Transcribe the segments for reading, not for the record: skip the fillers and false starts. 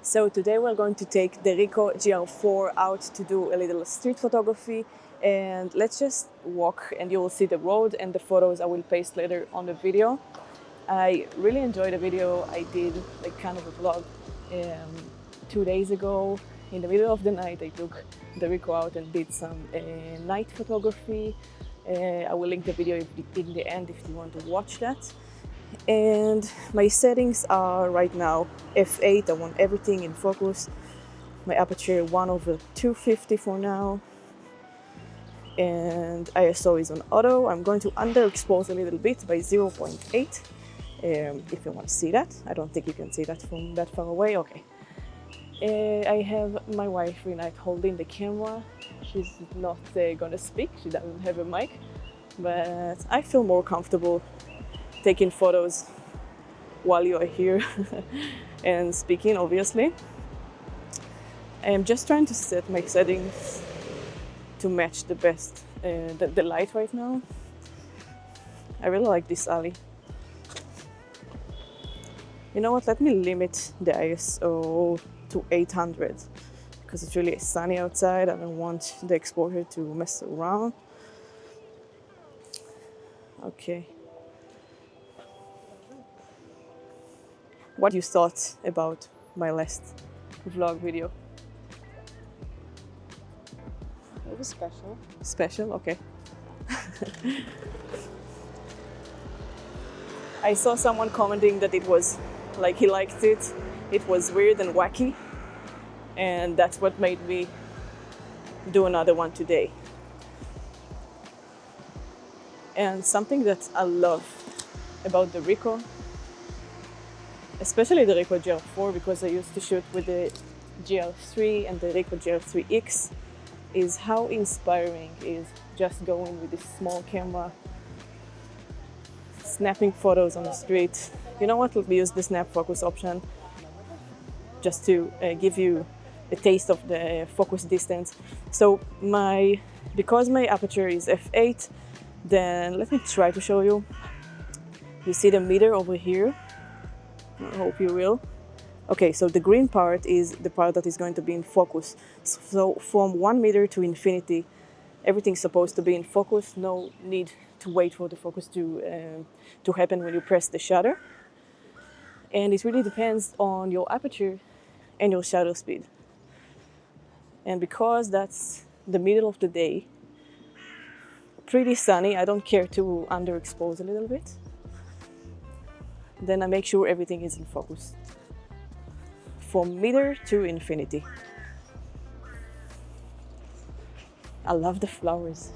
So today we're going to take the RICOH GR4 out to do a little street photography, and let's just walk and you will see the road and the photos I will paste later on the video. I really enjoyed the video I did, like kind of a vlog 2 days ago. In the middle of the night I took the RICOH out and did some night photography. I will link the video in the end if you want to watch that. And my settings are right now f8. I want everything in focus. My aperture 1/250 for now, and ISO is on auto. I'm going to underexpose a little bit by 0.8 if you want to see that. I don't think you can see that from that far away. Okay. I have my wife Renate holding the camera. She's not gonna speak, she doesn't have a mic, but I feel more comfortable taking photos while you are here and speaking, obviously. I'm just trying to set my settings to match the best the light right now. I really like this alley. You know what, let me limit the ISO to 800 because it's really sunny outside. I don't want the exposure to mess around. Okay. What you thought about my last vlog video? It was special. Special? Okay. I saw someone commenting that it was like he liked it. It was weird and wacky, and that's what made me do another one today. And something that I love about the RICOH, especially the RICOH GR4, because I used to shoot with the GR3 and the RICOH GR3X, is how inspiring is just going with this small camera, snapping photos on the street. You know what, let me use the snap focus option just to give you a taste of the focus distance. So because my aperture is f8, then let me try to show you. You see the meter over here? I hope you will. Okay, so the green part is the part that is going to be in focus. So from 1 meter to infinity, everything's supposed to be in focus. No need to wait for the focus to happen when you press the shutter. And it really depends on your aperture and your shutter speed. And because that's the middle of the day, pretty sunny, I don't care to underexpose a little bit. Then I make sure everything is in focus from meter to infinity. I love the flowers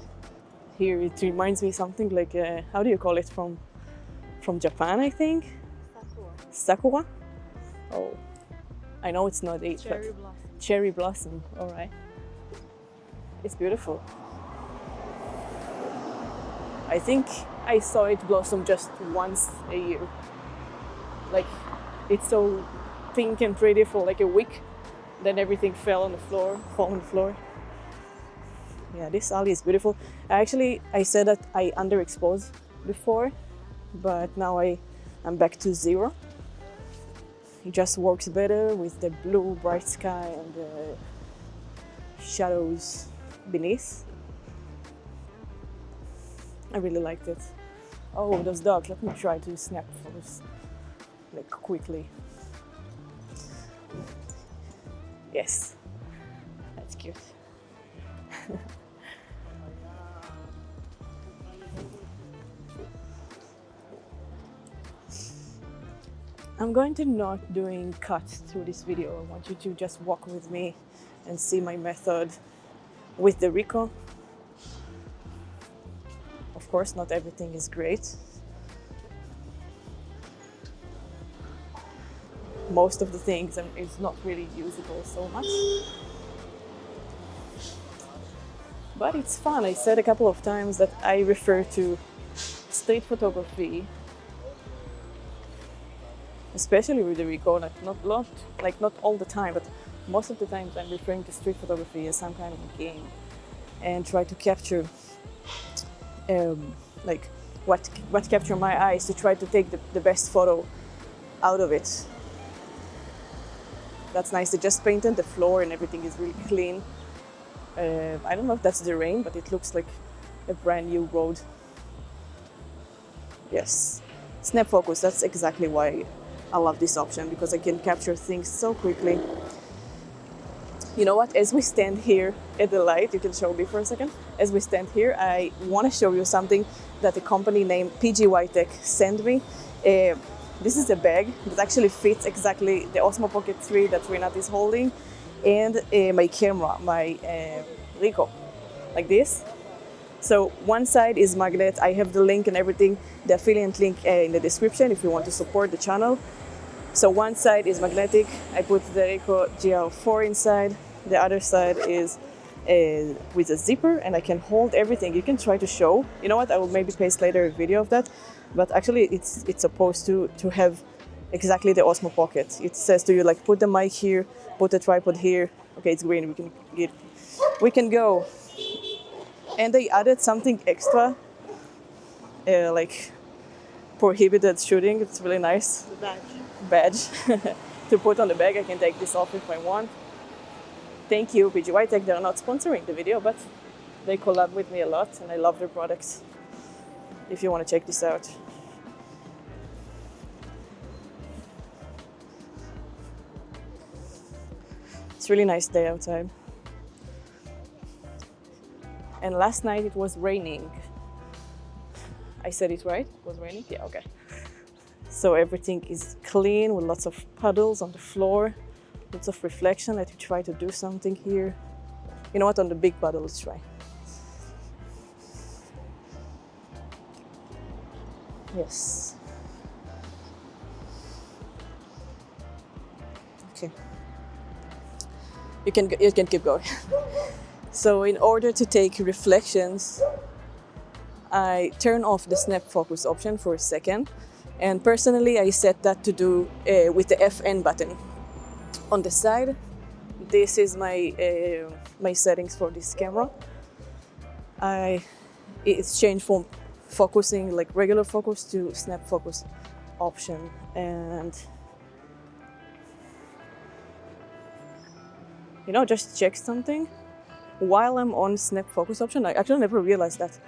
here. It reminds me something like how do you call it, from Japan, I think? Sakura? Oh, I know it's not it, Cherry but blossom. Cherry blossom. All right, it's beautiful. I think I saw it blossom just once a year. Like, it's so pink and pretty for like a week, then everything fall on the floor. Yeah, this alley is beautiful. I said that I underexposed before, but now I'm back to 0. It just works better with the blue bright sky and the shadows beneath. I really liked it. Oh, those dogs, let me try to snap photos like quickly. Yes, that's cute. I'm going to not doing cuts through this video. I want you to just walk with me and see my method with the RICOH. Of course, not everything is great. Most of the things is not really usable so much. But it's fun. I said a couple of times that I refer to street photography, especially with the RICOH, not all the time, but most of the times I'm referring to street photography as some kind of a game, and try to capture like what captured my eyes, to try to take the best photo out of it. That's nice. They just painted the floor and everything is really clean. I don't know if that's the rain, but it looks like a brand new road. Yes, snap focus, that's exactly why I love this option, because I can capture things so quickly. You know what, as we stand here at the light, you can show me for a second. As we stand here, I want to show you something that a company named PGY Tech sent me. This is a bag that actually fits exactly the Osmo Pocket 3 that Rinat is holding, and my camera, my RICOH, like this. So one side is magnet. I have the link and everything, the affiliate link in the description if you want to support the channel. So one side is magnetic. I put the RICOH GR IV inside. The other side is with a zipper, and I can hold everything. You can try to show. You know what? I will maybe paste later a video of that. But actually, it's supposed to have exactly the Osmo Pocket. It says to you like, put the mic here, put the tripod here. Okay, it's green. We can go. And they added something extra, like prohibited shooting. It's really nice. The Badge to put on the bag. I can take this off if I want. Thank you, PGY Tech. They're not sponsoring the video, but they collab with me a lot, and I love their products. If you want to check this out. It's a really nice day outside. And last night it was raining. I said it right? It was raining? Yeah, okay. So everything is clean with lots of puddles on the floor, lots of reflection. Let me try to do something here. You know what, on the big puddle, let's try. Yes. Okay. You can keep going. So in order to take reflections, I turn off the snap focus option for a second. And personally, I set that to do with the FN button. On the side, this is my my settings for this camera. It's changed from focusing like regular focus to snap focus option. And you know, just check something. While I'm on snap focus option, I actually never realized that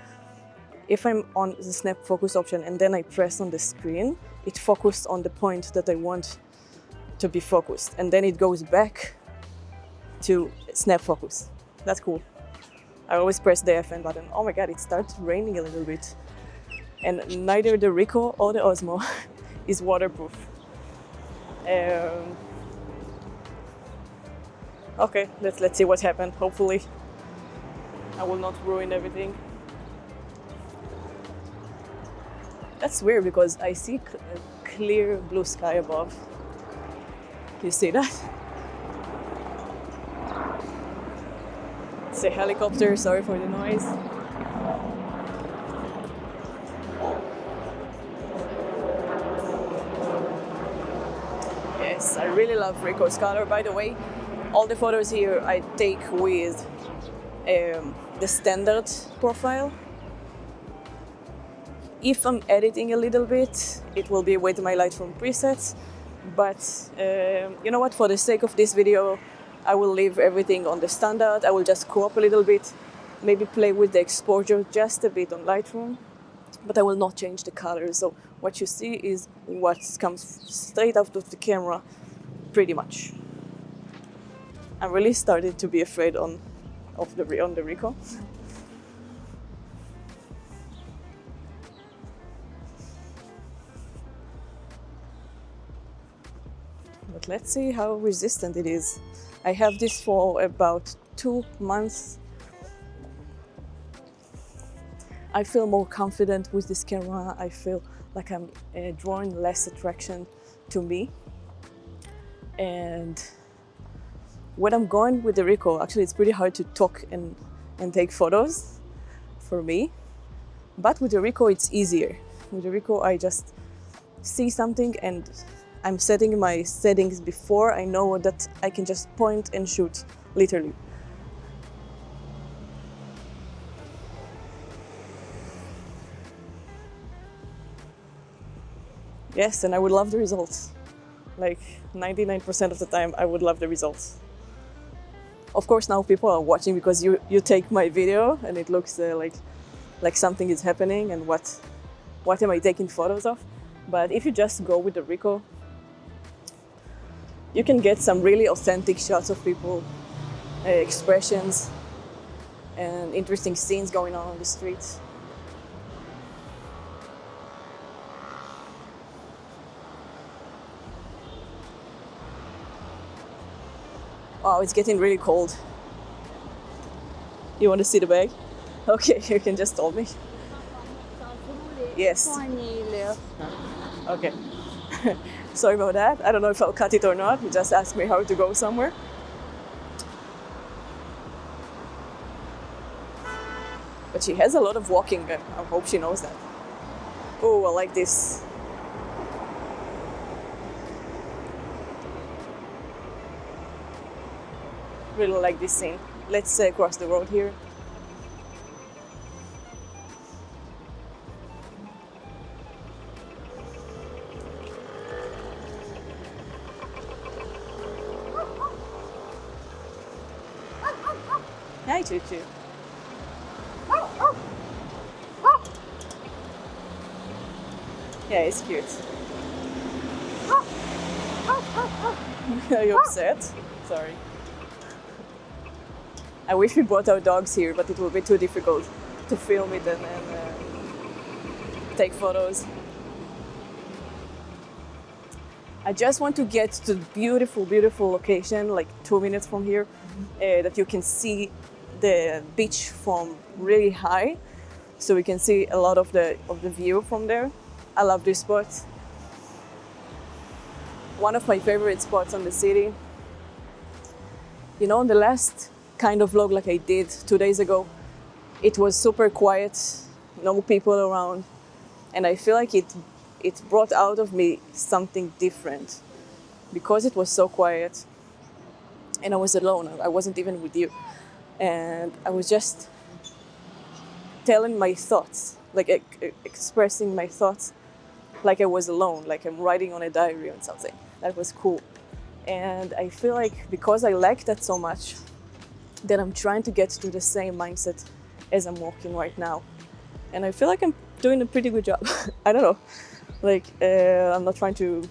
if I'm on the snap focus option and then I press on the screen, it focused on the point that I want to be focused, and then it goes back to snap focus. That's cool. I always press the FN button. Oh my god, it starts raining a little bit. And neither the RICOH or the Osmo is waterproof. Okay, let's see what happened. Hopefully I will not ruin everything. That's weird because I see a clear blue sky above. Can you see that? It's a helicopter, sorry for the noise. Yes, I really love RICOH's color. By the way, all the photos here I take with the standard profile. If I'm editing a little bit, it will be with my Lightroom presets. But you know what, for the sake of this video, I will leave everything on the standard. I will just crop a little bit, maybe play with the exposure just a bit on Lightroom, but I will not change the color. So what you see is what comes straight out of the camera, pretty much. I'm really started to be afraid on the RICOH. But let's see how resistant it is. I have this for about 2 months. I feel more confident with this camera. I feel like I'm drawing less attraction to me. And when I'm going with the RICOH, actually it's pretty hard to talk and take photos for me. But with the RICOH it's easier. With the RICOH I just see something and I'm setting my settings before I know that I can just point and shoot, literally. Yes, and I would love the results. Like 99% of the time, I would love the results. Of course, now people are watching because you take my video and it looks like something is happening and what am I taking photos of. But if you just go with the RICOH, you can get some really authentic shots of people, expressions, and interesting scenes going on the streets. Wow, it's getting really cold. You want to see the bag? Okay, you can just tell me. Yes. Okay. Sorry about that. I don't know if I'll cut it or not. You just asked me how to go somewhere. But she has a lot of walking. I hope she knows that. Oh, I like this. Really like this scene. Let's cross the road here. Hi, Choo Choo. Yeah, it's cute. Are you upset? Sorry. I wish we brought our dogs here, but it will be too difficult to film it and take photos. I just want to get to the beautiful, beautiful location, like 2 minutes from here, that you can see the beach from really high, so we can see a lot of the view from there. I love this spot. One of my favorite spots on the city. You know, in the last kind of vlog like I did 2 days ago, it was super quiet, no people around, and I feel like it brought out of me something different because it was so quiet and I was alone. I wasn't even with you, and I was just telling my thoughts, like expressing my thoughts like I was alone, like I'm writing on a diary or something. That was cool. And I feel like because I like that so much, that I'm trying to get to the same mindset as I'm walking right now. And I feel like I'm doing a pretty good job. I don't know. Like, I'm not trying to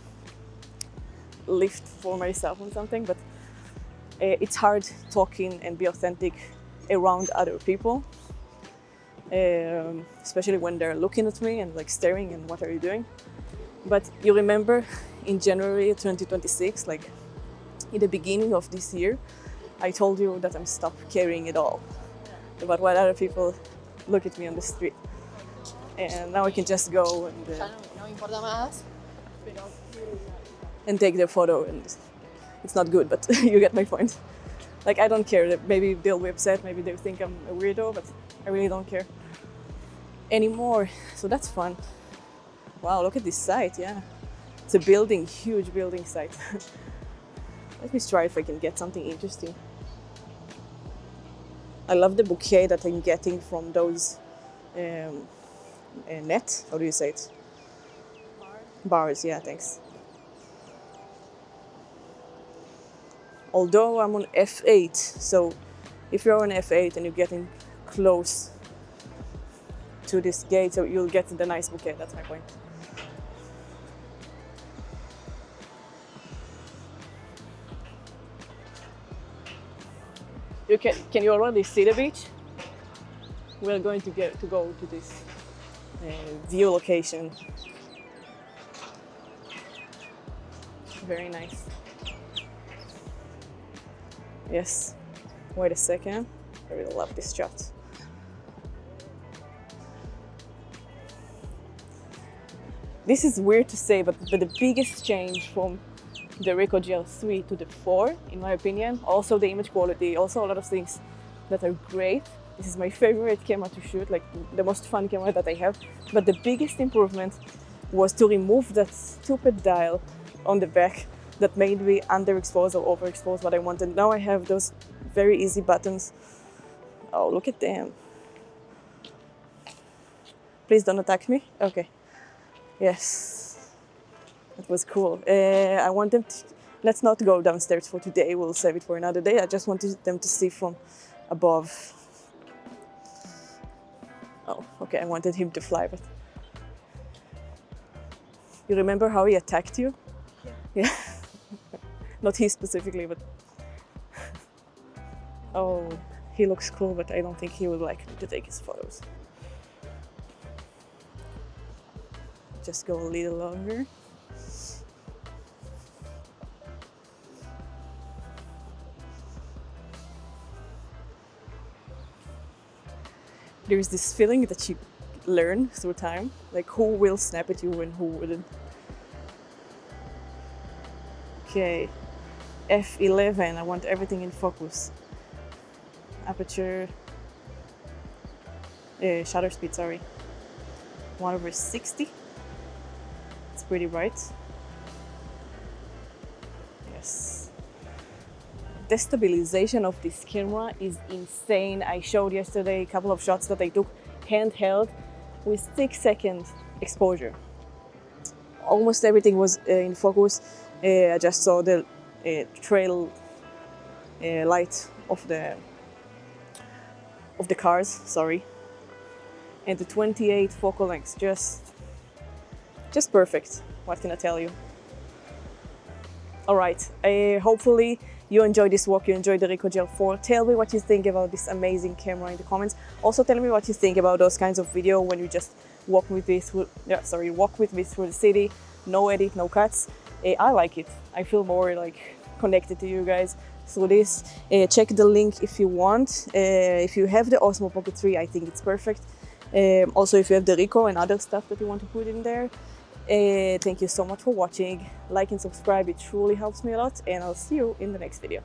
lift for myself or something, but it's hard talking and be authentic around other people. Especially when they're looking at me and like staring and what are you doing. But you remember in January 2026, like in the beginning of this year, I told you that I'm stopped caring at all about what other people look at me on the street. And now I can just go and take their photo, and it's not good, but you get my point. Like, I don't care. Maybe they'll be upset, maybe they'll think I'm a weirdo, but I really don't care anymore. So that's fun. Wow, look at this site, yeah. It's a building, huge building site. Let me try if I can get something interesting. I love the bouquet that I'm getting from those net, how do you say it? Bars, yeah, thanks. Although I'm on F8, so if you're on F8 and you're getting close to this gate, so you'll get the nice bouquet, that's my point. Can you already see the beach? We're going to go to this view location. Very nice. Yes. Wait a second. I really love this shot. This is weird to say, but the biggest change from the RICOH GR III to the 4, in my opinion, also the image quality, also a lot of things that are great. This is my favorite camera to shoot, like the most fun camera that I have. But the biggest improvement was to remove that stupid dial on the back that made me underexpose or overexpose what I wanted. Now I have those very easy buttons. Oh, look at them. Please don't attack me. Okay. Yes. It was cool. I want them to, let's not go downstairs for today, we'll save it for another day. I just wanted them to see from above. Oh, okay, I wanted him to fly, but... You remember how he attacked you? Yeah. Not he specifically, but... Oh, he looks cool, but I don't think he would like me to take his photos. Just go a little longer. There's this feeling that you learn through time, like who will snap at you and who wouldn't. Okay, f11, I want everything in focus. Aperture, shutter speed, sorry, 1/60. It's pretty bright. Yes. The stabilization of this camera is insane. I showed yesterday a couple of shots that I took handheld with 6-second exposure. Almost everything was in focus. I just saw the trail light of the cars, sorry. And the 28 focal length, just perfect. What can I tell you? All right, hopefully you enjoyed this walk, you enjoyed the RICOH GR IV. Tell me what you think about this amazing camera in the comments. Also tell me what you think about those kinds of video when you just walk with me through the city, no edit, no cuts. I like it. I feel more like connected to you guys through this. Check the link if you want. If you have the Osmo Pocket 3, I think it's perfect. Also, if you have the RICOH and other stuff that you want to put in there. Thank you so much for watching. Like and subscribe, it truly helps me a lot, and I'll see you in the next video.